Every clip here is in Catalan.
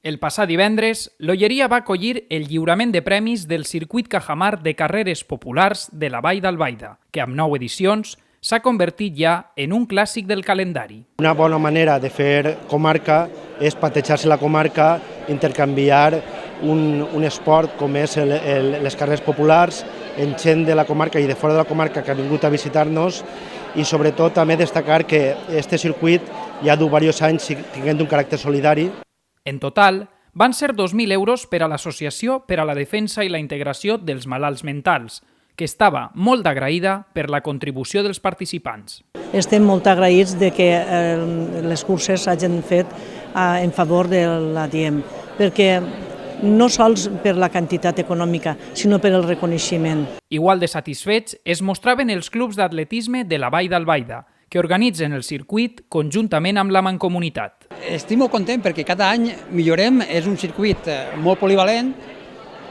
El passat divendres, l'Olleria va acollir el lliurament de premis del Circuit Cajamar de Carreres Populars de la Vall d'Albaida, que amb 9 edicions s'ha convertit ja en un clàssic del calendari. Una bona manera de fer comarca és patejar-se la comarca, intercanviar un esport com és les carreres populars, en gent de la comarca i de fora de la comarca que ha vingut a visitar-nos, i sobretot també destacar que aquest circuit ja du diversos anys tinguent un caràcter solidari. En total, van ser 2.000 euros per a l'Associació per a la Defensa i la Integració dels Malalts Mentals, que estava molt agraïda per la contribució dels participants. Estem molt agraïts de que les curses s'hagin fet en favor de l'ADIEM, perquè no sols per la quantitat econòmica, sinó per el reconeixement. Igual de satisfets es mostraven els clubs d'atletisme de la Vall d'Albaida, que organitzen el circuit conjuntament amb la Mancomunitat. Estic molt content perquè cada any millorem, és un circuit molt polivalent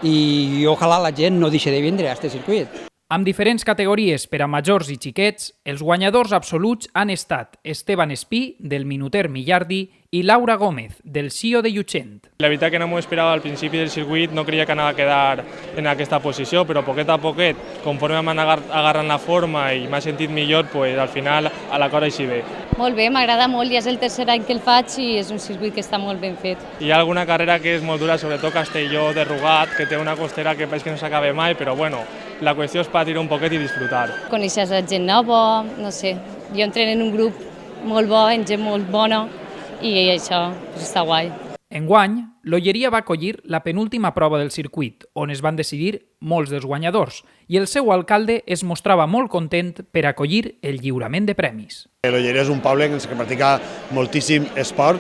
i ojalà la gent no deixi de vindre a aquest circuit. Amb diferents categories per a majors i xiquets, els guanyadors absoluts han estat Esteban Espí, del Minuter Millardi, i Laura Gómez, del Sió de Llutxent. La veritat que no m'ho esperava al principi del circuit, no creia que anava a quedar en aquesta posició, però poquet a poquet, conforme m'han agarrant la forma i m'ha sentit millor, pues, al final a la cosa així bé. Molt bé, m'agrada molt, ja és el tercer any que el faig i és un circuit que està molt ben fet. Hi ha alguna carrera que és molt dura, sobretot Castelló de Rugat, que té una costera que pareix que no s'acaba mai, però bueno, la qüestió és patir un poquet i disfrutar. Coneixes gent nova, no sé, jo entreno en un grup molt bo, en gent molt bona, i això està guai. Enguany, l'Olleria va acollir la penúltima prova del circuit, on es van decidir molts dels guanyadors, i el seu alcalde es mostrava molt content per acollir el lliurament de premis. L'Olleria és un poble en què practica moltíssim esport.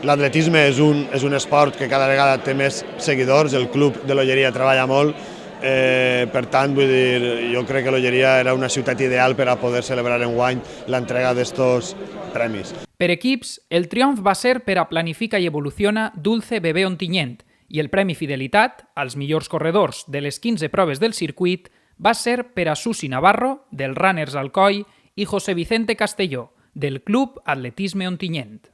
L'atletisme és un esport que cada vegada té més seguidors, el club de l'Olleria treballa molt, per tant, vull dir, jo crec que l'Olleria era una ciutat ideal per a poder celebrar enguany l'entrega d'estos premis. Per equips, el triomf va ser per a Planifica i Evoluciona Dulce Bebé Ontinyent i el Premi Fidelitat, als millors corredors de les 15 proves del circuit, va ser per a Susi Navarro, del Runners Alcoi, i José Vicente Castelló, del Club Atletisme Ontinyent.